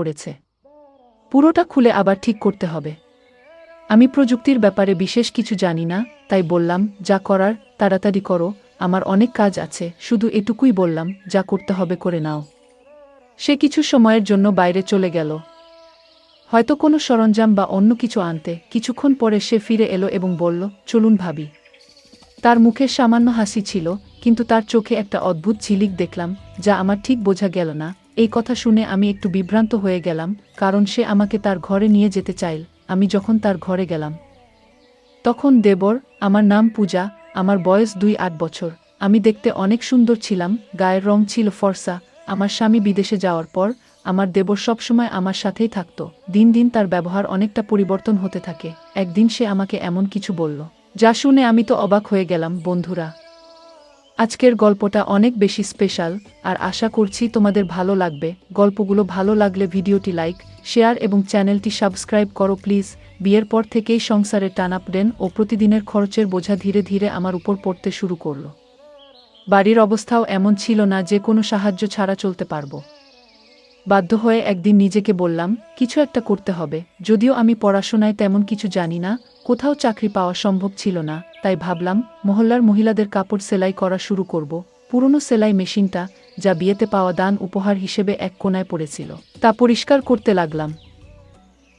পড়েছে। পুরোটা খুলে আবার ঠিক করতে হবে। আমি প্রযুক্তির ব্যাপারে বিশেষ কিছু জানি না, তাই বললাম, যা করার তাড়াতাড়ি করো, আমার অনেক কাজ আছে। শুধু এটুকুই বললাম, যা করতে হবে করে নাও। সে কিছু সময়ের জন্য বাইরে চলে গেল, হয়তো কোনো সরঞ্জাম বা অন্য কিছু আনতে। কিছুক্ষণ পরে সে ফিরে এলো এবং বলল, চলুন ভাবি। তার মুখে সামান্য হাসি ছিল, কিন্তু তার চোখে একটা অদ্ভুত ঝিলিক দেখলাম, যা আমার ঠিক বোঝা গেল না। এই কথা শুনে আমি একটু বিভ্রান্ত হয়ে গেলাম, কারণ সে আমাকে তার ঘরে নিয়ে যেতে চাইল। আমি যখন তার ঘরে গেলাম, তখন দেবর, আমার নাম পূজা, আমার বয়স 2-8 বছর। আমি দেখতে অনেক সুন্দর ছিলাম, গায়ের রং ছিল ফর্সা। আমার স্বামী বিদেশে যাওয়ার পর আমার দেবর সবসময় আমার সাথেই থাকত। দিন দিন তার ব্যবহার অনেকটা পরিবর্তন হতে থাকে। একদিন সে আমাকে এমন কিছু বলল, যা শুনে আমি তো অবাক হয়ে গেলাম। বন্ধুরা, আজকের গল্পটা অনেক বেশি স্পেশাল, আর আশা করছি তোমাদের ভালো লাগবে। গল্পগুলো ভালো লাগলে ভিডিওটি লাইক, শেয়ার এবং চ্যানেলটি সাবস্ক্রাইব করো প্লিজ। বিয়ের পর থেকেই সংসারে টানাপোড়েন ও প্রতিদিনের খরচের বোঝা ধীরে ধীরে আমার উপর পড়তে শুরু করল। বাড়ির অবস্থাও এমন ছিল না যে কোনো সাহায্য ছাড়া চলতে পারবো। বাধ্য হয়ে একদিন নিজেকে বললাম, কিছু একটা করতে হবে। যদিও আমি পড়াশোনায় তেমন কিছু জানি না, কোথাও চাকরি পাওয়া সম্ভব ছিল না, তাই ভাবলাম মহল্লার মহিলাদের কাপড় সেলাই করা শুরু করব। পুরনো সেলাই মেশিনটা, যা বিয়েতে পাওয়া দান উপহার হিসেবে এক কোণায় পড়েছিল, তা পরিষ্কার করতে লাগলাম।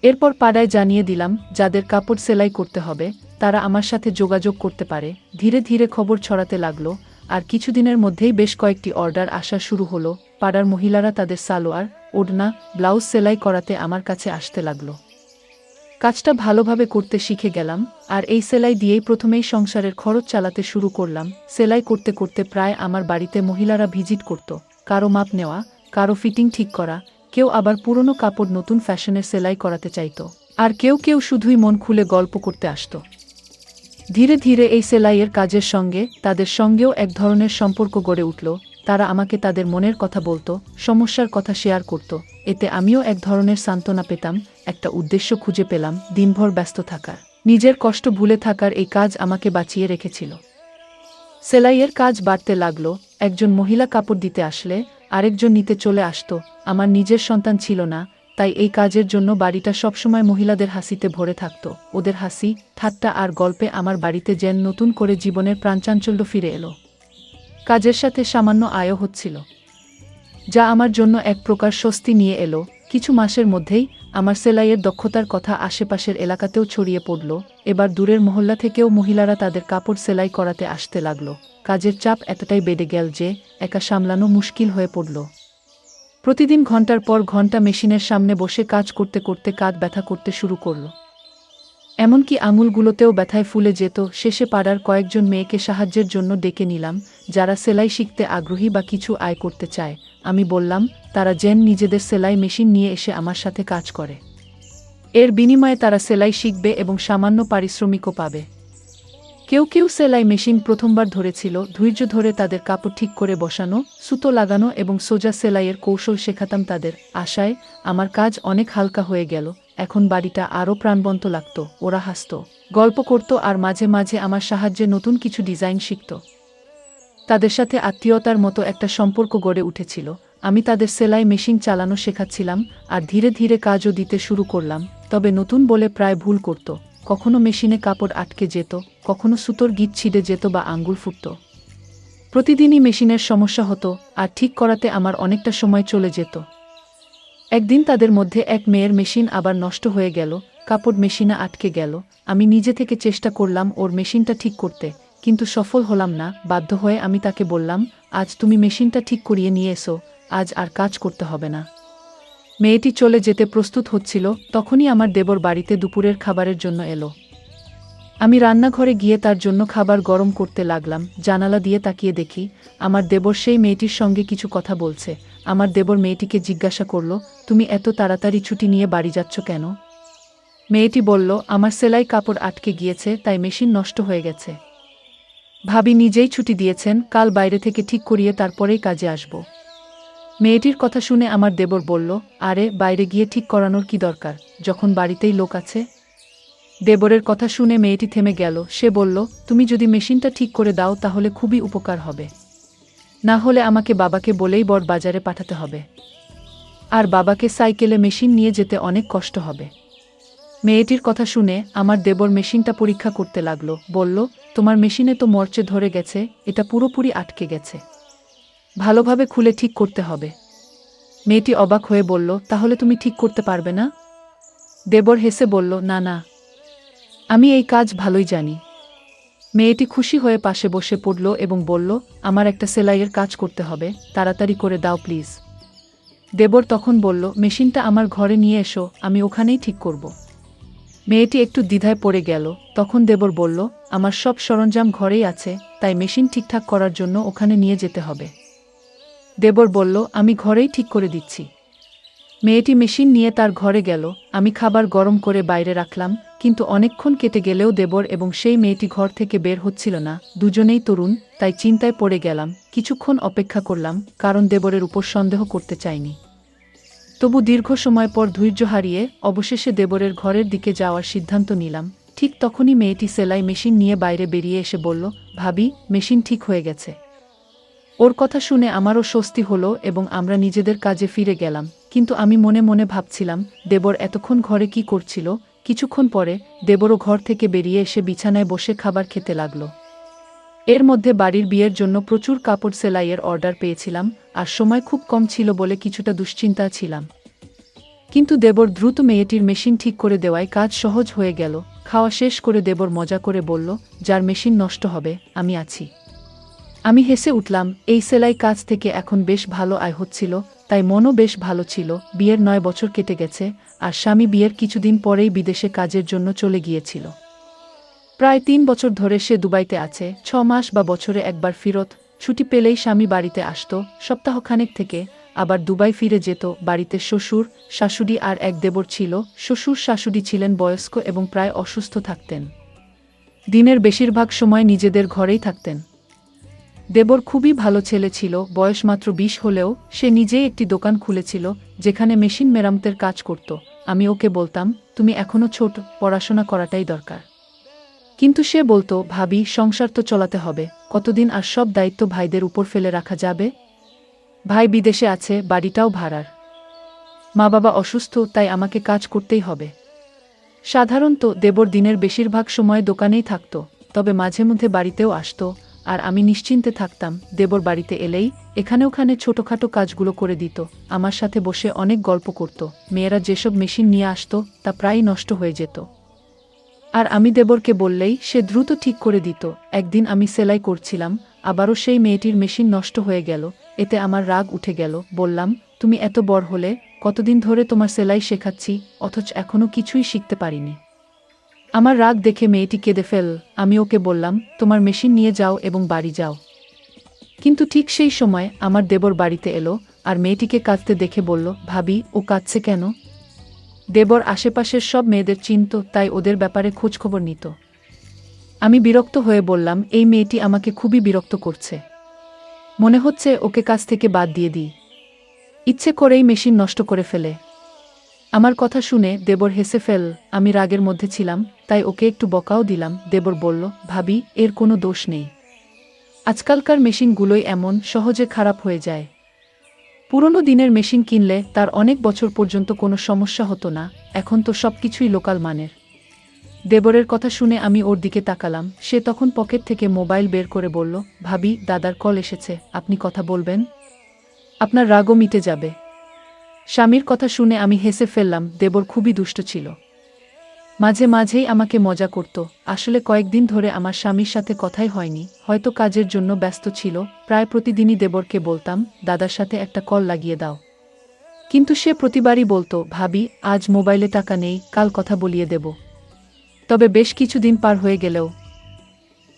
এরপর পাড়ায় জানিয়ে দিলাম, যাদের কাপড় সেলাই করতে হবে তারা আমার সাথে যোগাযোগ করতে পারে। ধীরে ধীরে খবর ছড়াতে লাগলো, আর কিছুদিনের মধ্যেই বেশ কয়েকটি অর্ডার আসা শুরু হলো। পাড়ার মহিলারা তাদের সালোয়ার, ওড়না, ব্লাউজ সেলাই করাতে আমার কাছে আসতে লাগলো। কাজটা ভালোভাবে করতে শিখে গেলাম, আর এই সেলাই দিয়েই প্রথমেই সংসারের খরচ চালাতে শুরু করলাম। সেলাই করতে করতে প্রায় আমার বাড়িতে মহিলারা ভিজিট করত, কারো মাপ নেওয়া, কারো ফিটিং ঠিক করা, কেউ আবার পুরনো কাপড় নতুন ফ্যাশনের সেলাই করাতে চাইত, আর কেউ কেউ শুধুই মন খুলে গল্প করতে আসত। ধীরে ধীরে এই সেলাইয়ের কাজের সঙ্গে তাদের সঙ্গেও এক ধরনের সম্পর্ক গড়ে উঠল। তারা আমাকে তাদের মনের কথা বলতো, সমস্যার কথা শেয়ার করত। এতে আমিও এক ধরনের সান্ত্বনা পেতাম, একটা উদ্দেশ্য খুঁজে পেলাম। দিনভর ব্যস্ত থাকার, নিজের কষ্ট ভুলে থাকার এই কাজ আমাকে বাঁচিয়ে রেখেছিল। সেলাইয়ের কাজ বাড়তে লাগলো। একজন মহিলা কাপড় দিতে আসলে আরেকজন নিতে চলে আসতো। আমার নিজের সন্তান ছিল না, তাই এই কাজের জন্য বাড়িটা সবসময় মহিলাদের হাসিতে ভরে থাকত। ওদের হাসি, ঠাট্টা আর গল্পে আমার বাড়িতে যেন নতুন করে জীবনের প্রাণচাঞ্চল্য ফিরে এলো। কাজের সাথে সামান্য আয়ও হচ্ছিল, যা আমার জন্য এক প্রকার স্বস্তি নিয়ে এলো। কিছু মাসের মধ্যেই আমার সেলাইয়ের দক্ষতার কথা আশেপাশের এলাকাতেও ছড়িয়ে পড়ল। এবার দূরের মহল্লা থেকেও মহিলারা তাদের কাপড় সেলাই করাতে আসতে লাগলো। কাজের চাপ এতটাই বেড়ে গেল যে একা সামলানো মুশকিল হয়ে পড়ল। প্রতিদিন ঘন্টার পর ঘন্টা মেশিনের সামনে বসে কাজ করতে করতে কাঁধ ব্যথা করতে শুরু করল। এমনকি আঙুলগুলোতেও ব্যথায় ফুলে যেত। শেষে পাড়ার কয়েকজন মেয়েকে সাহায্যের জন্য ডেকে নিলাম, যারা সেলাই শিখতে আগ্রহী বা কিছু আয় করতে চায়। আমি বললাম, তারা যেন নিজেদের সেলাই মেশিন নিয়ে এসে আমার সাথে কাজ করে। এর বিনিময়ে তারা সেলাই শিখবে এবং সামান্য পারিশ্রমিকও পাবে। কেউ কেউ সেলাই মেশিন প্রথমবার ধরেছিল। ধৈর্য ধরে তাদের কাপড় ঠিক করে বসানো, সুতো লাগানো এবং সোজা সেলাইয়ের কৌশল শেখাতাম তাদের। আশায় আমার কাজ অনেক হালকা হয়ে গেল। এখন বাড়িটা আরও প্রাণবন্ত লাগত। ওরা হাসত, গল্প করত, আর মাঝে মাঝে আমার সাহায্যে নতুন কিছু ডিজাইন শিখত। তাদের সাথে আত্মীয়তার মতো একটা সম্পর্ক গড়ে উঠেছিল। আমি তাদের সেলাই মেশিন চালানো শেখাচ্ছিলাম, আর ধীরে ধীরে কাজও দিতে শুরু করলাম। তবে নতুন বলে প্রায় ভুল করত। কখনো মেশিনে কাপড় আটকে যেত, কখনো সুতোর গিঁট ছিঁড়ে যেত বা আঙ্গুল ফুটত। প্রতিদিনই মেশিনের সমস্যা হতো, আর ঠিক করাতে আমার অনেকটা সময় চলে যেত। একদিন তাদের মধ্যে এক মেয়ের মেশিন আবার নষ্ট হয়ে গেল, কাপড় মেশিনে আটকে গেল। আমি নিজে থেকে চেষ্টা করলাম ওর মেশিনটা ঠিক করতে, কিন্তু সফল হলাম না। বাধ্য হয়ে আমি তাকে বললাম, আজ তুমি মেশিনটা ঠিক করিয়ে নিয়ে এসো, আজ আর কাজ করতে হবে না। মেয়েটি চলে যেতে প্রস্তুত হচ্ছিল, তখনই আমার দেবর বাড়িতে দুপুরের খাবারের জন্য এলো। আমি রান্নাঘরে গিয়ে তার জন্য খাবার গরম করতে লাগলাম। জানালা দিয়ে তাকিয়ে দেখি আমার দেবর সেই মেয়েটির সঙ্গে কিছু কথা বলছে। আমার দেবর মেয়েটিকে জিজ্ঞাসা করল, তুমি এত তাড়াতাড়ি ছুটি নিয়ে বাড়ি যাচ্ছ কেন? মেয়েটি বলল, আমার সেলাই কাপড় আটকে গিয়েছে, তাই মেশিন নষ্ট হয়ে গেছে। ভাবি নিজেই ছুটি দিয়েছেন, কাল বাইরে থেকে ঠিক করিয়ে তারপরেই কাজে আসব। মেয়েটির কথা শুনে আমার দেবর বলল, আরে বাইরে গিয়ে ঠিক করানোর কি দরকার, যখন বাড়িতেই লোক আছে? দেবরের কথা শুনে মেয়েটি থেমে গেল। সে বলল, তুমি যদি মেশিনটা ঠিক করে দাও তাহলে খুবই উপকার হবে, না হলে আমাকে বাবাকে বলেই বড় বাজারে পাঠাতে হবে। আর বাবাকে সাইকেলে মেশিন নিয়ে যেতে অনেক কষ্ট হবে। মেয়েটির কথা শুনে আমার দেবর মেশিনটা পরীক্ষা করতে লাগলো, বলল, তোমার মেশিনে তো মরচে ধরে গেছে, এটা পুরোপুরি আটকে গেছে, ভালোভাবে খুলে ঠিক করতে হবে। মেয়েটি অবাক হয়ে বলল, তাহলে তুমি ঠিক করতে পারবে না? দেবর হেসে বলল, না না, আমি এই কাজ ভালোই জানি। মেয়েটি খুশি হয়ে পাশে বসে পড়ল এবং বলল, আমার একটা সেলাইয়ের কাজ করতে হবে, তাড়াতাড়ি করে দাও প্লিজ। দেবর তখন বলল, মেশিনটা আমার ঘরে নিয়ে এসো, আমি ওখানেই ঠিক করব। মেয়েটি একটু দ্বিধায় পড়ে গেল। তখন দেবর বলল, আমার সব সরঞ্জাম ঘরেই আছে, তাই মেশিন ঠিকঠাক করার জন্য ওখানে নিয়ে যেতে হবে। দেবর বলল, আমি ঘরেই ঠিক করে দিচ্ছি। মেয়েটি মেশিন নিয়ে তার ঘরে গেল। আমি খাবার গরম করে বাইরে রাখলাম, কিন্তু অনেকক্ষণ কেটে গেলেও দেবর এবং সেই মেয়েটি ঘর থেকে বের হচ্ছিল না। দুজনেই তরুণ, তাই চিন্তায় পড়ে গেলাম। কিছুক্ষণ অপেক্ষা করলাম, কারণ দেবরের উপর সন্দেহ করতে চাইনি। তবু দীর্ঘ সময় পর ধৈর্য হারিয়ে অবশেষে দেবরের ঘরের দিকে যাওয়ার সিদ্ধান্ত নিলাম। ঠিক তখনই মেয়েটি সেলাই মেশিন নিয়ে বাইরে বেরিয়ে এসে বলল, ভাবি, মেশিন ঠিক হয়ে গেছে। ওর কথা শুনে আমারও স্বস্তি হলো এবং আমরা নিজেদের কাজে ফিরে গেলাম। কিন্তু আমি মনে মনে ভাবছিলাম, দেবর এতক্ষণ ঘরে কি করছিল। কিছুক্ষণ পরে দেবরও ঘর থেকে বেরিয়ে এসে বিছানায় বসে খাবার খেতে লাগল। এর মধ্যে বাড়ির বিয়ের জন্য প্রচুর কাপড় সেলাইয়ের অর্ডার পেয়েছিলাম, আর সময় খুব কম ছিল বলে কিছুটা দুশ্চিন্তা ছিলাম। কিন্তু দেবর দ্রুত মেয়েটির মেশিন ঠিক করে দেওয়ায় কাজ সহজ হয়ে গেল। খাওয়া শেষ করে দেবর মজা করে বলল, যার মেশিন নষ্ট হবে, আমি আছি। আমি হেসে উঠলাম। এই সেলাই কাজ থেকে এখন বেশ ভালো আয় হচ্ছিল, তাই মনও বেশ ভালো ছিল। বিয়ের 9 বছর কেটে গেছে, আর স্বামী বিয়ের কিছুদিন পরেই বিদেশে কাজের জন্য চলে গিয়েছিল। প্রায় 3 বছর ধরে সে দুবাইতে আছে। 6 মাস বা বছরে একবার ফিরত ছুটি পেলেই স্বামী বাড়িতে আসত, সপ্তাহখানেক থেকে আবার দুবাই ফিরে যেত। বাড়িতে শ্বশুর, শাশুড়ি আর এক দেবর ছিল। শ্বশুর শাশুড়ি ছিলেন বয়স্ক এবং প্রায় অসুস্থ থাকতেন। দিনের বেশিরভাগ সময় নিজেদের ঘরেই থাকতেন। দেবর খুবই ভালো ছেলে ছিল। বয়স মাত্র 20 হলেও সে নিজেই একটি দোকান খুলেছিল, যেখানে মেশিন মেরামতের কাজ করত। আমি ওকে বলতাম, তুমি এখনো ছোট, পড়াশোনা করাটাই দরকার। কিন্তু সে বলতো, ভাবি, সংসার তো চলাতে হবে, কতদিন আর সব দায়িত্ব ভাইদের উপর ফেলে রাখা যাবে? ভাই বিদেশে আছে, বাড়িটাও ভাড়ার। মা বাবা অসুস্থ, তাই আমাকে কাজ করতেই হবে। সাধারণত দেবর দিনের বেশিরভাগ সময় দোকানেই থাকত, তবে মাঝে মধ্যে বাড়িতেও আসত, আর আমি নিশ্চিন্তে থাকতাম। দেবর বাড়িতে এলেই এখানে ওখানে ছোটখাটো কাজগুলো করে দিত। আমার সাথে বসে অনেক গল্প করত। মেয়েরা যেসব মেশিন নিয়ে আসত তা প্রায়ই নষ্ট হয়ে যেত, আর আমি দেবরকে বললেই সে দ্রুত ঠিক করে দিত। একদিন আমি সেলাই করছিলাম, আবারও সেই মেয়েটির মেশিন নষ্ট হয়ে গেল। এতে আমার রাগ উঠে গেল। বললাম, তুমি এত বড় হলে, কতদিন ধরে তোমার সেলাই শেখাচ্ছি, অথচ এখনো কিছুই শিখতে পারিনি। আমার রাগ দেখে মেয়েটি কেঁদে ফেল। আমি ওকে বললাম, তোমার মেশিন নিয়ে যাও এবং বাড়ি যাও। কিন্তু ঠিক সেই সময় আমার দেবর বাড়িতে এলো, আর মেয়েটিকে কাঁদতে দেখে বলল, ভাবি, ও কাঁদছে কেন? দেবর আশেপাশের সব মেয়েদের চিনত, তাই ওদের ব্যাপারে খোঁজখবর নিত। আমি বিরক্ত হয়ে বললাম, এই মেয়েটি আমাকে খুবই বিরক্ত করছে। মনে হচ্ছে ওকে কাজ থেকে বাদ দিয়ে দিই। ইচ্ছে করেই মেশিন নষ্ট করে ফেলে। আমার কথা শুনে দেবর হেসে ফেল। আমি রাগের মধ্যে ছিলাম, তাই ওকে একটু বকাও দিলাম। দেবর বলল, ভাবি, এর কোনো দোষ নেই। আজকালকার মেশিনগুলোই এমন, সহজে খারাপ হয়ে যায়। পুরনো দিনের মেশিন কিনলে তার অনেক বছর পর্যন্ত কোনো সমস্যা হতো না, এখন তো সবকিছুই লোকাল মানের। দেবরের কথা শুনে আমি ওর দিকে তাকালাম। সে তখন পকেট থেকে মোবাইল বের করে বলল, ভাবি, দাদার কল এসেছে, আপনি কথা বলবেন, আপনার রাগও মিটে যাবে। স্বামীর কথা শুনে আমি হেসে ফেললাম। দেবর খুবই দুষ্ট ছিল, মাঝে মাঝেই আমাকে মজা করত। আসলে কয়েকদিন ধরে আমার স্বামীর সাথে কথাই হয়নি, হয়তো কাজের জন্য ব্যস্ত ছিল। প্রায় প্রতিদিনই দেবরকে বলতাম, দাদার সাথে একটা কল লাগিয়ে দাও। কিন্তু সে প্রতিবারই বলতো, ভাবি, আজ মোবাইলে টাকা নেই, কাল কথা বলিয়ে দেব। তবে বেশ কিছুদিন পার হয়ে গেলেও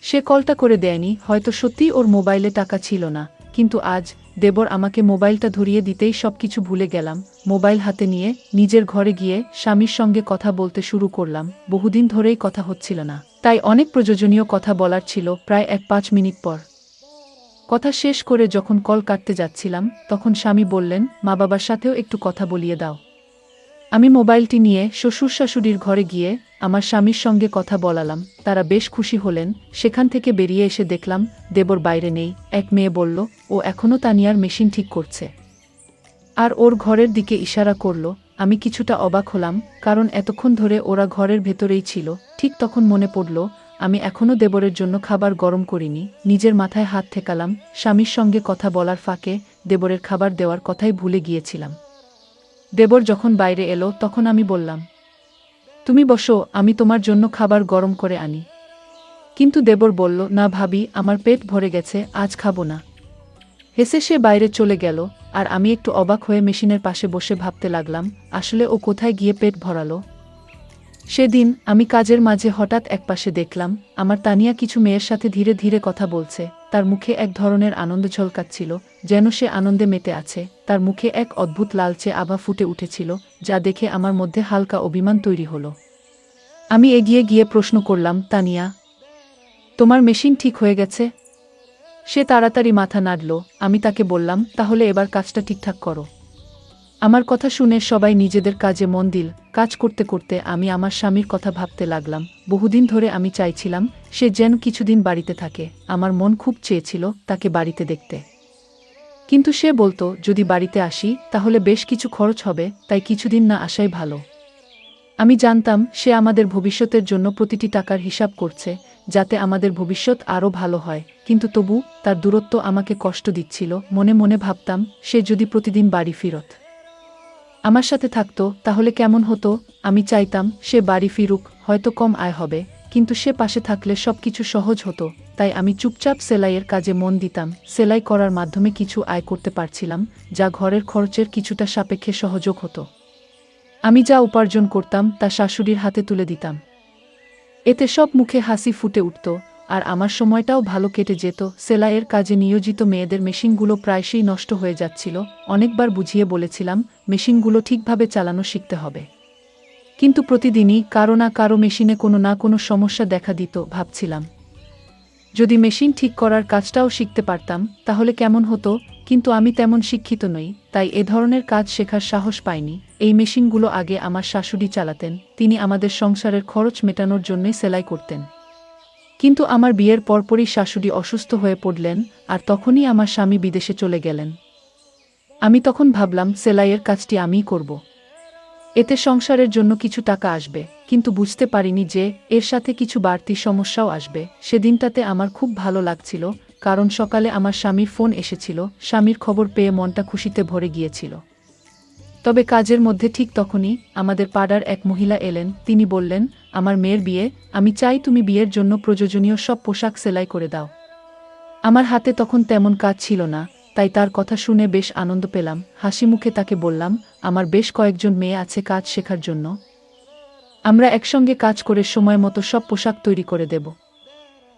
সে কলটা করে দেয়নি। হয়তো সত্যিই ওর মোবাইলে টাকা ছিল না। কিন্তু আজ দেবর আমাকে মোবাইলটা ধরিয়ে দিতেই সবকিছু ভুলে গেলাম। মোবাইল হাতে নিয়ে নিজের ঘরে গিয়ে স্বামীর সঙ্গে কথা বলতে শুরু করলাম। বহুদিন ধরেই কথা হচ্ছিল না, তাই অনেক প্রয়োজনীয় কথা বলার ছিল। প্রায় 1-5 মিনিট পর কথা শেষ করে যখন কল কাটতে যাচ্ছিলাম, তখন স্বামী বললেন, মা বাবার সাথেও একটু কথা বলিয়ে দাও। আমি মোবাইলটি নিয়ে শ্বশুর শাশুড়ির ঘরে গিয়ে আমার স্বামীর সঙ্গে কথা বলালাম। তারা বেশ খুশি হলেন। সেখান থেকে বেরিয়ে এসে দেখলাম দেবর বাইরে নেই। এক মেয়ে বলল, ও এখনও তানিয়ার মেশিন ঠিক করছে। আর ওর ঘরের দিকে ইশারা করল। আমি কিছুটা অবাক হলাম, কারণ এতক্ষণ ধরে ওরা ঘরের ভেতরেই ছিল। ঠিক তখন মনে পড়ল আমি এখনও দেবরের জন্য খাবার গরম করিনি। নিজের মাথায় হাত ঠেকালাম। স্বামীর সঙ্গে কথা বলার ফাঁকে দেবরের খাবার দেওয়ার কথাই ভুলে গিয়েছিলাম। দেবর যখন বাইরে এলো তখন আমি বললাম, তুমি বসো, আমি তোমার জন্য খাবার গরম করে আনি। কিন্তু দেবর বলল, না ভাবি, আমার পেট ভরে গেছে, আজ খাবো না। হেসে সে বাইরে চলে গেল। আর আমি একটু অবাক হয়ে মেশিনের পাশে বসে ভাবতে লাগলাম, আসলে ও কোথায় গিয়ে পেট ভরালো। সেদিন আমি কাজের মাঝে হঠাৎ একপাশে দেখলাম আমার তানিয়া কিছু মেয়ের সাথে ধীরে ধীরে কথা বলছে। তার মুখে এক ধরনের আনন্দ ঝলকাচ্ছিল, যেন সে আনন্দে মেতে আছে। তার মুখে এক অদ্ভুত লালচে আভা ফুটে উঠেছিল, যা দেখে আমার মধ্যে হালকা অভিমান তৈরি হলো। আমি এগিয়ে গিয়ে প্রশ্ন করলাম, তানিয়া, তোমার মেশিন ঠিক হয়ে গেছে? সে তাড়াতাড়ি মাথা নাড়ল। আমি তাকে বললাম, তাহলে এবার কাজটা ঠিকঠাক করো। আমার কথা শুনে সবাই নিজেদের কাজে মন দিল। কাজ করতে করতে আমি আমার স্বামীর কথা ভাবতে লাগলাম। বহুদিন ধরে আমি চাইছিলাম সে যেন কিছুদিন বাড়িতে থাকে। আমার মন খুব চেয়েছিল তাকে বাড়িতে দেখতে। কিন্তু সে বলতো, যদি বাড়িতে আসি তাহলে বেশ কিছু খরচ হবে, তাই কিছুদিন না আসাই ভালো। আমি জানতাম সে আমাদের ভবিষ্যতের জন্য প্রতিটি টাকার হিসাব করছে, যাতে আমাদের ভবিষ্যৎ আরও ভালো হয়। কিন্তু তবু তার দূরত্ব আমাকে কষ্ট দিচ্ছিল। মনে মনে ভাবতাম, সে যদি প্রতিদিন বাড়ি ফিরত আমার সাথে থাকতো তাহলে কেমন হতো। আমি চাইতাম সে বাড়ি ফিরুক, হয়তো কম আয় হবে, কিন্তু সে পাশে থাকলে সবকিছু সহজ হতো। তাই আমি চুপচাপ সেলাইয়ের কাজে মন দিতাম। সেলাই করার মাধ্যমে কিছু আয় করতে পারছিলাম, যা ঘরের খরচের কিছুটা সাপেক্ষে সহযোগ হতো। আমি যা উপার্জন করতাম তা শাশুড়ির হাতে তুলে দিতাম। এতে সব মুখে হাসি ফুটে উঠত, আর আমার সময়টাও ভালো কেটে যেত। সেলাইয়ের কাজে নিয়োজিত মেয়েদের মেশিনগুলো প্রায়শই নষ্ট হয়ে যাচ্ছিল। অনেকবার বুঝিয়ে বলেছিলাম মেশিনগুলো ঠিকভাবে চালানো শিখতে হবে, কিন্তু প্রতিদিনই কারো না কারো মেশিনে কোনো না কোনো সমস্যা দেখা দিত। ভাবছিলাম, যদি মেশিন ঠিক করার কাজটাও শিখতে পারতাম তাহলে কেমন হতো। কিন্তু আমি তেমন শিক্ষিত নই, তাই এ ধরনের কাজ শেখার সাহস পাইনি। এই মেশিনগুলো আগে আমার শাশুড়ি চালাতেন। তিনি আমাদের সংসারের খরচ মেটানোর জন্যই সেলাই করতেন। কিন্তু আমার বিয়ের পরপরই শাশুড়ি অসুস্থ হয়ে পড়লেন, আর তখনই আমার স্বামী বিদেশে চলে গেলেন। আমি তখন ভাবলাম সেলাইয়ের কাজটি আমিই করব। এতে সংসারের জন্য কিছু টাকা আসবে, কিন্তু বুঝতে পারিনি যে এর সাথে কিছু বাড়তি সমস্যাও আসবে। সেদিনটাতে আমার খুব ভালো লাগছিল, কারণ সকালে আমার স্বামীর ফোন এসেছিল। স্বামীর খবর পেয়ে মনটা খুশিতে ভরে গিয়েছিল। তবে কাজের মধ্যে ঠিক তখনই আমাদের পাড়ার এক মহিলা এলেন। তিনি বললেন, আমার মেয়ের বিয়ে, আমি চাই তুমি বিয়ের জন্য প্রয়োজনীয় সব পোশাক সেলাই করে দাও। আমার হাতে তখন তেমন কাজ ছিল না, তাই তার কথা শুনে বেশ আনন্দ পেলাম। হাসি মুখে তাকে বললাম, আমার বেশ কয়েকজন মেয়ে আছে কাজ শেখার জন্য, আমরা একসঙ্গে কাজ করে সময় মতো সব পোশাক তৈরি করে দেব।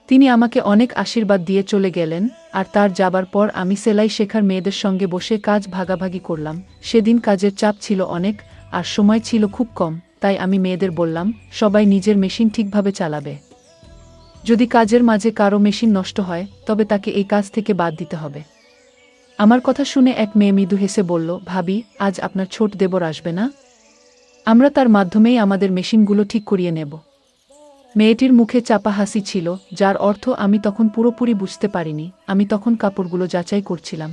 তিনি আমাকে অনেক আশীর্বাদ দিয়ে চলে গেলেন, আর তার যাবার পর আমি সেলাই শেখার মেয়েদের সঙ্গে বসে কাজ ভাগাভাগি করলাম। সেদিন কাজের চাপ ছিল অনেক, আর সময় ছিল খুব কম। তাই আমি মেয়েদের বললাম, সবাই নিজের মেশিন ঠিকভাবে চালাবে। যদি কাজের মাঝে কারো মেশিন নষ্ট হয় তবে তাকে এই কাজ থেকে বাদ দিতে হবে। আমার কথা শুনে এক মেয়ে মৃদু হেসে বলল, ভাবি, আজ আপনার ছোট দেবর আসবে না? আমরা তার মাধ্যমেই আমাদের মেশিনগুলো ঠিক করিয়ে নেব। মেয়েটির মুখে চাপা হাসি ছিল, যার অর্থ আমি তখন পুরোপুরি বুঝতে পারিনি। আমি তখন কাপড়গুলো যাচাই করছিলাম,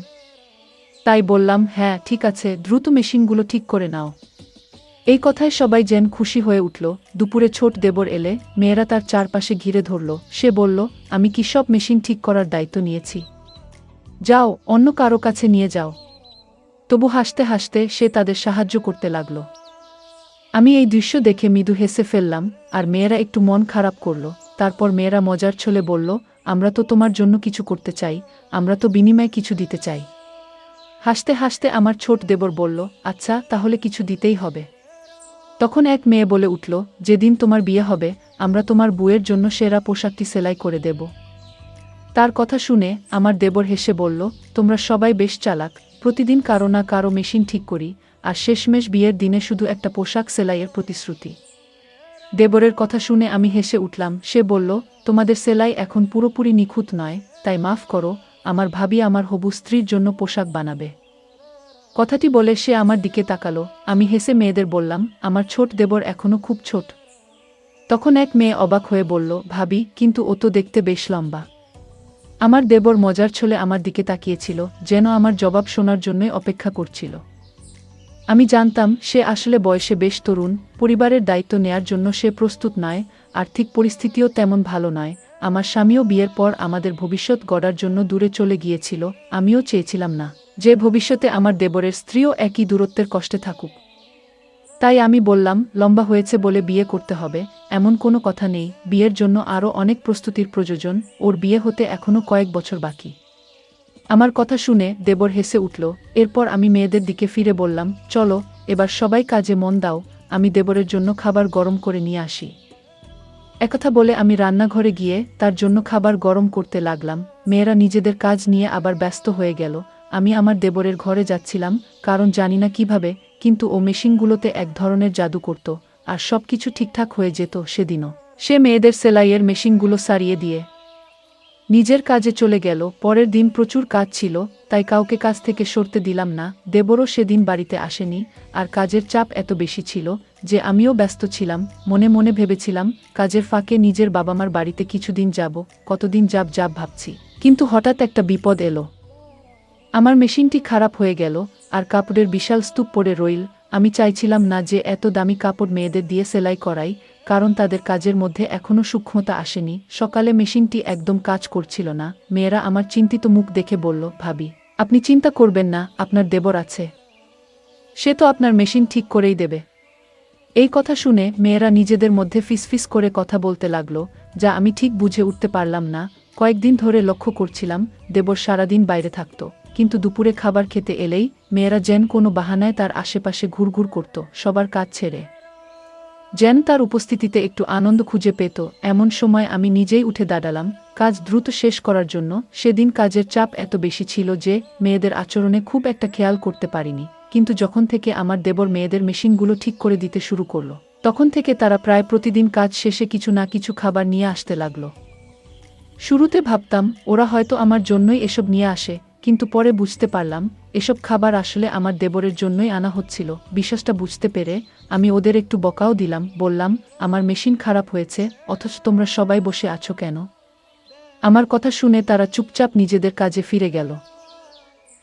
তাই বললাম, হ্যাঁ ঠিক আছে, দ্রুত মেশিনগুলো ঠিক করে নাও। এই কথায় সবাই যেন খুশি হয়ে উঠল। দুপুরে ছোট দেবর এলে মেয়েরা তার চারপাশে ঘিরে ধরল। সে বলল, আমি কি সব মেশিন ঠিক করার দায়িত্ব নিয়েছি? যাও, অন্য কারো কাছে নিয়ে যাও। তবু হাসতে হাসতে সে তাদের সাহায্য করতে লাগল। আমি এই দৃশ্য দেখে মৃদু হেসে ফেললাম, আর মেয়েরা একটু মন খারাপ করল। তারপর মেয়েরা মজার ছলে বলল, আমরা তো তোমার জন্য কিছু করতে চাই, আমরা তো বিনিময়ে কিছু দিতে চাই। হাসতে হাসতে আমার ছোট দেবর বলল, আচ্ছা তাহলে কিছু দিতেই হবে। তখন এক মেয়ে বলে উঠল, যেদিন তোমার বিয়ে হবে আমরা তোমার বউয়ের জন্য সেরা পোশাকটি সেলাই করে দেব। তার কথা শুনে আমার দেবর হেসে বলল, তোমরা সবাই বেশ চালাক, প্রতিদিন কারো না কারো মেশিন ঠিক করি, আর শেষমেশ বিয়ের দিনে শুধু একটা পোশাক সেলাইয়ের প্রতিশ্রুতি। দেবরের কথা শুনে আমি হেসে উঠলাম। সে বলল, তোমাদের সেলাই এখন পুরোপুরি নিখুঁত নয়, তাই মাফ করো, আমার ভাবি আমার হবু স্ত্রীর জন্য পোশাক বানাবে। কথাটি বলে সে আমার দিকে তাকালো। আমি হেসে মেয়েদের বললাম, আমার ছোট দেবর এখনো খুব ছোট। তখন এক মেয়ে অবাক হয়ে বলল, ভাবি, কিন্তু ও তো দেখতে বেশ লম্বা। আমার দেবর মজার ছলে আমার দিকে তাকিয়েছিল, যেন আমার জবাব শোনার জন্যই অপেক্ষা করছিল। আমি জানতাম সে আসলে বয়সে বেশ তরুণ, পরিবারের দায়িত্ব নেয়ার জন্য সে প্রস্তুত নয়, আর্থিক পরিস্থিতিও তেমন ভালো নয়। আমার স্বামীও বিয়ের পর আমাদের ভবিষ্যৎ গড়ার জন্য দূরে চলে গিয়েছিল, আমিও চেয়েছিলাম না যে ভবিষ্যতে আমার দেবরের স্ত্রীও একই দূরত্বের কষ্টে থাকুক। তাই আমি বললাম, লম্বা হয়েছে বলে বিয়ে করতে হবে এমন কোনো কথা নেই, বিয়ের জন্য আরও অনেক প্রস্তুতির প্রয়োজন, ওর বিয়ে হতে এখনও কয়েক বছর বাকি। আমার কথা শুনে দেবর হেসে উঠল। এরপর আমি মেয়েদের দিকে ফিরে বললাম, চলো এবার সবাই কাজে মন দাও, আমি দেবরের জন্য খাবার গরম করে নিয়ে আসি। একথা বলে আমি রান্নাঘরে গিয়ে তার জন্য খাবার গরম করতে লাগলাম। মেয়েরা নিজেদের কাজ নিয়ে আবার ব্যস্ত হয়ে গেল। আমি আমার দেবরের ঘরে যাচ্ছিলাম, কারণ জানি না কিভাবে, কিন্তু ও মেশিনগুলোতে এক ধরনের জাদু করত, আর সব কিছু ঠিকঠাক হয়ে যেত। সেদিনও সে মেয়েদের সেলাইয়ের মেশিনগুলো সারিয়ে দিয়ে নিজের কাজে চলে গেল। পরের দিন প্রচুর কাজ ছিল, তাই কাউকে কাজ থেকে সরতে দিলাম না। দেবরও সেদিন বাড়িতে আসেনি, আর কাজের চাপ এত বেশি ছিল যে আমিও ব্যস্ত ছিলাম। মনে মনে ভেবেছিলাম, কাজের ফাঁকে নিজের বাবা-মার বাড়িতে কিছুদিন যাব, কতদিন যাব ভাবছি। কিন্তু হঠাৎ একটা বিপদ এলো। আমার মেশিনটি খারাপ হয়ে গেল, আর কাপড়ের বিশাল স্তূপ পড়ে রইল। আমি চাইছিলাম না যে এত দামি কাপড় মেয়েদের দিয়ে সেলাই করাই, কারণ তাদের কাজের মধ্যে এখনও সূক্ষ্মতা আসেনি। সকালে মেশিনটি একদম কাজ করছিল না। মেয়েরা আমার চিন্তিত মুখ দেখে বলল, ভাবি, আপনি চিন্তা করবেন না, আপনার দেবর আছে, সে তো আপনার মেশিন ঠিক করেই দেবে। এই কথা শুনে মেয়েরা নিজেদের মধ্যে ফিসফিস করে কথা বলতে লাগলো, যা আমি ঠিক বুঝে উঠতে পারলাম না। কয়েকদিন ধরে লক্ষ্য করছিলাম, দেবর সারাদিন বাইরে থাকত, কিন্তু দুপুরে খাবার খেতে এলেই মেয়েরা যেন কোনো বাহানায় তার আশেপাশে ঘুরঘুর করত, সবার কাজ ছেড়ে যেন তার উপস্থিতিতে একটু আনন্দ খুঁজে পেত। এমন সময় আমি নিজেই উঠে দাঁড়ালাম কাজ দ্রুত শেষ করার জন্য। সেদিন কাজের চাপ এত বেশি ছিল যে মেয়েদের আচরণে খুব একটা খেয়াল করতে পারিনি, কিন্তু যখন থেকে আমার দেবর মেয়েদের মেশিনগুলো ঠিক করে দিতে শুরু করলো, তখন থেকে তারা প্রায় প্রতিদিন কাজ শেষে কিছু না কিছু খাবার নিয়ে আসতে লাগলো। শুরুতে ভাবতাম ওরা হয়তো আমার জন্যই এসব নিয়ে আসে, কিন্তু পরে বুঝতে পারলাম এসব খাবার আসলে আমার দেবরের জন্যই আনা হচ্ছিল। বিশ্বাসটা বুঝতে পেরে আমি ওদের একটু বকাও দিলাম, বললাম, আমার মেশিন খারাপ হয়েছে, অথচ তোমরা সবাই বসে আছো কেন? আমার কথা শুনে তারা চুপচাপ নিজেদের কাজে ফিরে গেল,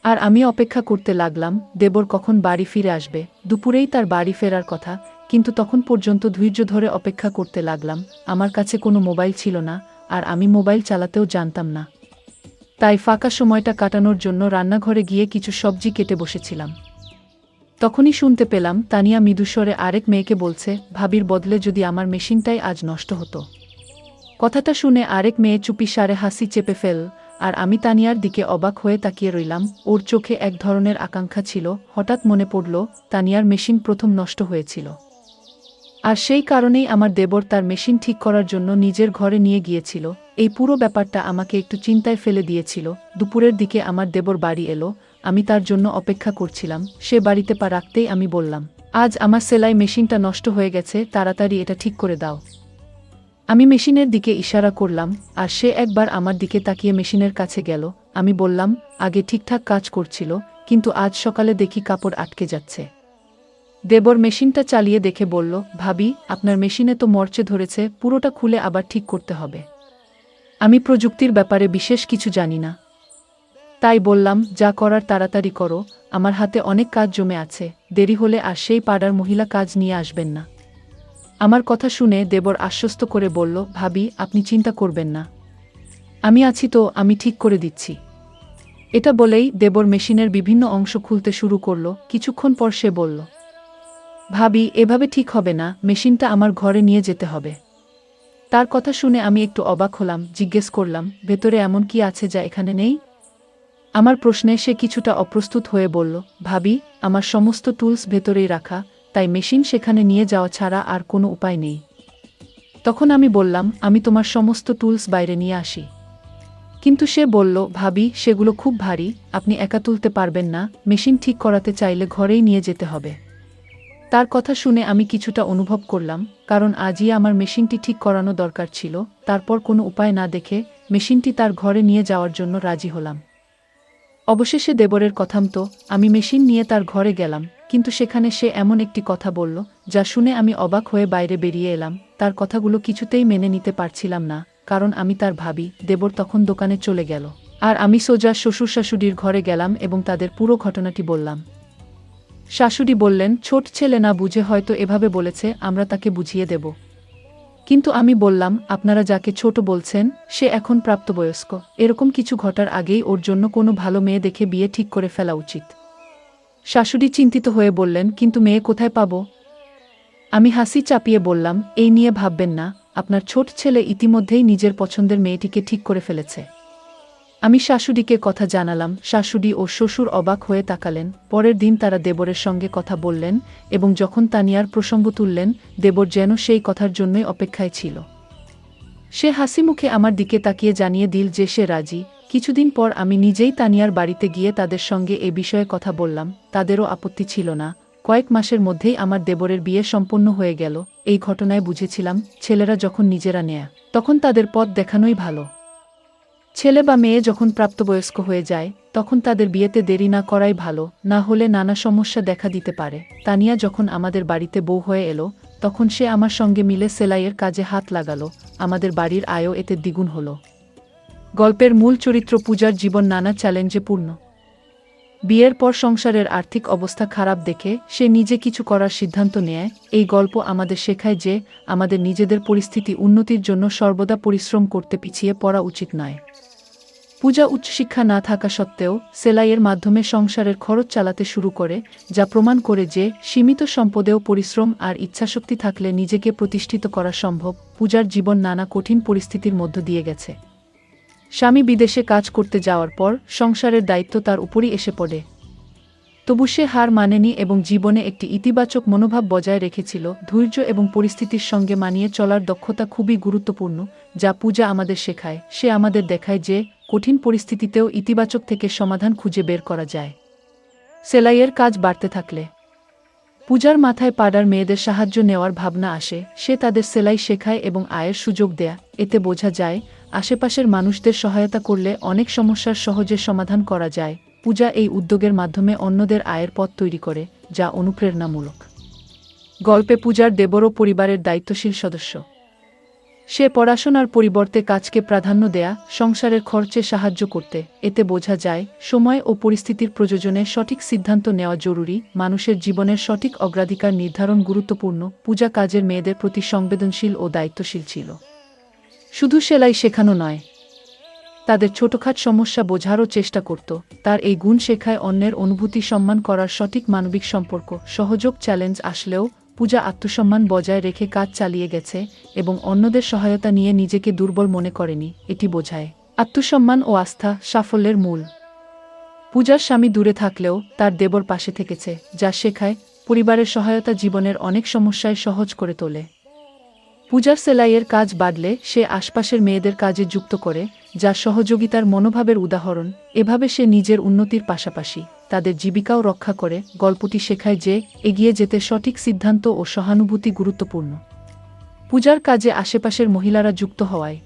আর আমি অপেক্ষা করতে লাগলাম দেবর কখন বাড়ি ফিরে আসবে। দুপুরেই তার বাড়ি ফেরার কথা, কিন্তু তখন পর্যন্ত ধৈর্য ধরে অপেক্ষা করতে লাগলাম। আমার কাছে কোনো মোবাইল ছিল না, আর আমি মোবাইল চালাতেও জানতাম না। তাই ফাঁকা সময়টা কাটানোর জন্য রান্নাঘরে গিয়ে কিছু সবজি কেটে বসেছিলাম। তখনই শুনতে পেলাম তানিয়া মৃদুস্বরে আরেক মেয়েকে বলছে, ভাবির বদলে যদি আমার মেশিনটাই আজ নষ্ট হতো। কথাটা শুনে আরেক মেয়ে চুপিসারে হাসি চেপে ফেল, আর আমি তানিয়ার দিকে অবাক হয়ে তাকিয়ে রইলাম। ওর চোখে এক ধরনের আকাঙ্ক্ষা ছিল। হঠাৎ মনে পড়ল তানিয়ার মেশিন প্রথম নষ্ট হয়েছিল, আর সেই কারণেই আমার দেবর তার মেশিন ঠিক করার জন্য নিজের ঘরে নিয়ে গিয়েছিল। এই পুরো ব্যাপারটা আমাকে একটু চিন্তায় ফেলে দিয়েছিল। দুপুরের দিকে আমার দেবর বাড়ি এলো, আমি তার জন্য অপেক্ষা করছিলাম। সে বাড়িতে পা রাখতেই আমি বললাম, আজ আমার সেলাই মেশিনটা নষ্ট হয়ে গেছে, তাড়াতাড়ি এটা ঠিক করে দাও। আমি মেশিনের দিকে ইশারা করলাম, আর সে একবার আমার দিকে তাকিয়ে মেশিনের কাছে গেল। আমি বললাম, আগে ঠিকঠাক কাজ করছিল, কিন্তু আজ সকালে দেখি কাপড় আটকে যাচ্ছে। দেবর মেশিনটা চালিয়ে দেখে বলল, ভাবি, আপনার মেশিনে তো মরচে ধরেছে, পুরোটা খুলে আবার ঠিক করতে হবে। আমি প্রযুক্তির ব্যাপারে বিশেষ কিছু জানি না, তাই বললাম, যা করার তাড়াতাড়ি করো, আমার হাতে অনেক কাজ জমে আছে, দেরি হলে আর সেই পাড়ার মহিলা কাজ নিয়ে আসবেন না। আমার কথা শুনে দেবর আশ্বস্ত করে বলল, ভাবি, আপনি চিন্তা করবেন না, আমি আছি তো, আমি ঠিক করে দিচ্ছি। এটা বলেই দেবর মেশিনের বিভিন্ন অংশ খুলতে শুরু করল। কিছুক্ষণ পর সে বলল, ভাবি, এভাবে ঠিক হবে না, মেশিনটা আমার ঘরে নিয়ে যেতে হবে। তার কথা শুনে আমি একটু অবাক হলাম। জিজ্ঞেস করলাম, ভেতরে এমন কি আছে যা এখানে নেই? আমার প্রশ্নে সে কিছুটা অপ্রস্তুত হয়ে বলল, ভাবি, আমার সমস্ত টুলস ভেতরেই রাখা, তাই মেশিন সেখানে নিয়ে যাওয়া ছাড়া আর কোনো উপায় নেই। তখন আমি বললাম, আমি তোমার সমস্ত টুলস বাইরে নিয়ে আসি। কিন্তু সে বলল, ভাবি, সেগুলো খুব ভারী, আপনি একা তুলতে পারবেন না, মেশিন ঠিক করাতে চাইলে ঘরেই নিয়ে যেতে হবে। তার কথা শুনে আমি কিছুটা অনুভব করলাম, কারণ আজই আমার মেশিনটি ঠিক করানো দরকার ছিল। তারপর কোনো উপায় না দেখে মেশিনটি তার ঘরে নিয়ে যাওয়ার জন্য রাজি হলাম। অবশেষে দেবরের কথামতো আমি মেশিন নিয়ে তার ঘরে গেলাম, কিন্তু সেখানে সে এমন একটি কথা বলল যা শুনে আমি অবাক হয়ে বাইরে বেরিয়ে এলাম। তার কথাগুলো কিছুতেই মেনে নিতে পারছিলাম না, কারণ আমি তার ভাবি। দেবর তখন দোকানে চলে গেল, আর আমি সোজা শ্বশুর শাশুড়ির ঘরে গেলাম এবং তাদের পুরো ঘটনাটি বললাম। শাশুড়ি বললেন, ছোট ছেলে না বুঝে হয়তো এভাবে বলেছে, আমরা তাকে বুঝিয়ে দেব। কিন্তু আমি বললাম, আপনারা যাকে ছোট বলছেন সে এখন প্রাপ্তবয়স্ক, এরকম কিছু ঘটার আগেই ওর জন্য কোনো ভালো মেয়ে দেখে বিয়ে ঠিক করে ফেলা উচিত। শাশুড়ি চিন্তিত হয়ে বললেন, কিন্তু মেয়ে কোথায় পাব? আমি হাসি চাপিয়ে বললাম, এই নিয়ে ভাববেন না, আপনার ছোট ছেলে ইতিমধ্যেই নিজের পছন্দের মেয়েটিকে ঠিক করে ফেলেছে। আমি শাশুড়িকে কথা জানালাম। শাশুড়ি ও শ্বশুর অবাক হয়ে তাকালেন। পরের দিন তারা দেবরের সঙ্গে কথা বললেন এবং যখন তানিয়ার প্রসঙ্গ তুললেন, দেবর যেন সেই কথার জন্যই অপেক্ষায় ছিল। সে হাসিমুখে আমার দিকে তাকিয়ে জানিয়ে দিল যে সে রাজি। কিছুদিন পর আমি নিজেই তানিয়ার বাড়িতে গিয়ে তাদের সঙ্গে এ বিষয়ে কথা বললাম। তাদেরও আপত্তি ছিল না। কয়েক মাসের মধ্যেই আমার দেবরের বিয়ে সম্পন্ন হয়ে গেল। এই ঘটনায় বুঝেছিলাম, ছেলেরা যখন নিজেরা নেয়া, তখন তাদের পথ দেখানোই ভালো। ছেলে বা মেয়ে যখন প্রাপ্তবয়স্ক হয়ে যায়, তখন তাদের বিয়েতে দেরি না করাই ভালো, না হলে নানা সমস্যা দেখা দিতে পারে। তানিয়া যখন আমাদের বাড়িতে বউ হয়ে এলো, তখন সে আমার সঙ্গে মিলে সেলাইয়ের কাজে হাত লাগালো। আমাদের বাড়ির আয়ও এতে দ্বিগুণ হলো। গল্পের মূল চরিত্র পূজার জীবন নানা চ্যালেঞ্জে পূর্ণ। বিয়ের পর সংসারের আর্থিক অবস্থা খারাপ দেখে সে নিজে কিছু করার সিদ্ধান্ত নেয়। এই গল্প আমাদের শেখায় যে আমাদের নিজেদের পরিস্থিতি উন্নতির জন্য সর্বদা পরিশ্রম করতে পিছিয়ে পড়া উচিত নয়। পূজা উচ্চশিক্ষা না থাকা সত্ত্বেও সেলাইয়ের মাধ্যমে সংসারের খরচ চালাতে শুরু করে, যা প্রমাণ করে যে সীমিত সম্পদেও পরিশ্রম আর ইচ্ছাশক্তি থাকলে নিজেকে প্রতিষ্ঠিত করা সম্ভব। পূজার জীবন নানা কঠিন পরিস্থিতির মধ্য দিয়ে গেছে। স্বামী বিদেশে কাজ করতে যাওয়ার পর সংসারের দায়িত্ব তার উপরই এসে পড়ে। তবু সে হার মানেনি এবং জীবনে একটি ইতিবাচক মনোভাব বজায় রেখেছিল। ধৈর্য এবং পরিস্থিতির সঙ্গে মানিয়ে চলার দক্ষতা খুবই গুরুত্বপূর্ণ, যা পূজা আমাদের শেখায়। সে আমাদের দেখায় যে কঠিন পরিস্থিতিতেও ইতিবাচক থেকে সমাধান খুঁজে বের করা যায়। সেলাইয়ের কাজ বাড়তে থাকলে পূজার মাথায় পাড়ার মেয়েদের সাহায্য নেওয়ার ভাবনা আসে। সে তাদের সেলাই শেখায় এবং আয়ের সুযোগ দেয়। এতে বোঝা যায়, আশেপাশের মানুষদের সহায়তা করলে অনেক সমস্যার সহজে সমাধান করা যায়। পূজা এই উদ্যোগের মাধ্যমে অন্যদের আয়ের পথ তৈরি করে, যা অনুপ্রেরণামূলক। গল্পে পূজার দেবরও পরিবারের দায়িত্বশীল সদস্য। সে পড়াশোনার পরিবর্তে কাজকে প্রাধান্য দেয়া, সংসারের খরচে সাহায্য করতে। এতে বোঝা যায়, সময় ও পরিস্থিতির প্রয়োজনে সঠিক সিদ্ধান্ত নেওয়া জরুরি। মানুষের জীবনের সঠিক অগ্রাধিকার নির্ধারণ গুরুত্বপূর্ণ। পূজা কাজের মেয়েদের প্রতি সংবেদনশীল ও দায়িত্বশীল ছিল। শুধু সেলাই শেখানো নয়, তাদের ছোটখাট সমস্যা বোঝারও চেষ্টা করত। তার এই গুণ শেখায় অন্যের অনুভূতি সম্মান করার সঠিক মানবিক সম্পর্ক। সহযোগ চ্যালেঞ্জ আসলেও পূজা আত্মসম্মান বজায় রেখে কাজ চালিয়ে গেছে এবং অন্যদের সহায়তা নিয়ে নিজেকে দুর্বল মনে করেনি। এটি বোঝায় আত্মসম্মান ও আস্থা সাফল্যের মূল। পূজার স্বামী দূরে থাকলেও তার দেবর পাশে থেকেছে, যা শেখায় পরিবারের সহায়তা জীবনের অনেক সমস্যায় সহজ করে তোলে। পূজার সেলাইয়ের কাজ বাড়লে সে আশপাশের মেয়েদের কাজে যুক্ত করে, যা সহযোগিতার মনোভাবের উদাহরণ। এভাবে সে নিজের উন্নতির পাশাপাশি তাদের জীবিকাও রক্ষা করে। গল্পটি শেখায় যে এগিয়ে যেতে সঠিক সিদ্ধান্ত ও সহানুভূতি গুরুত্বপূর্ণ। পূজার কাজে আশেপাশের মহিলারা যুক্ত হওয়ায়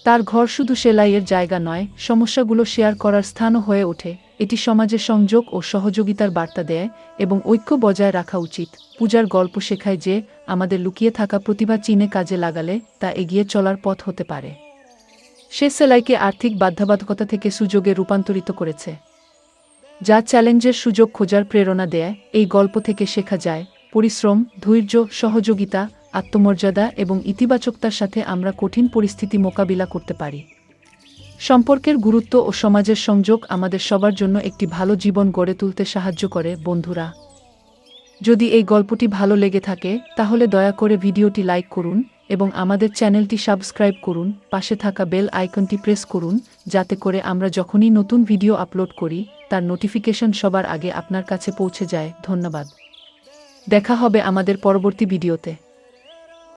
তার ঘর শুধু সেলাইয়ের জায়গা নয়, সমস্যাগুলো শেয়ার করার স্থানও হয়ে ওঠে। এটি সমাজে সংযোগ ও সহযোগিতার বার্তা দেয় এবং ঐক্য বজায় রাখা উচিত। পূজার গল্প শেখায় যে আমাদের লুকিয়ে থাকা প্রতিভা চিনে কাজে লাগালে তা এগিয়ে চলার পথ হতে পারে। সে সেলাইকে আর্থিক বাধ্যবাধকতা থেকে সুযোগে রূপান্তরিত করেছে, যা চ্যালেঞ্জের সুযোগ খোঁজার প্রেরণা দেয়। এই গল্প থেকে শেখা যায়, পরিশ্রম, ধৈর্য, সহযোগিতা, আত্মমর্যাদা এবং ইতিবাচকতার সাথে আমরা কঠিন পরিস্থিতি মোকাবিলা করতে পারি। সম্পর্কের গুরুত্ব ও সমাজের সংযোগ আমাদের সবার জন্য একটি ভালো জীবন গড়ে তুলতে সাহায্য করে। বন্ধুরা, যদি এই গল্পটি ভালো লেগে থাকে তাহলে দয়া করে ভিডিওটি লাইক করুন এবং আমাদের চ্যানেলটি সাবস্ক্রাইব করুন। পাশে থাকা বেল আইকনটি প্রেস করুন, যাতে করে আমরা যখনই নতুন ভিডিও আপলোড করি তার নোটিফিকেশন সবার আগে আপনার কাছে পৌঁছে যায়। ধন্যবাদ। দেখা হবে আমাদের পরবর্তী ভিডিওতে।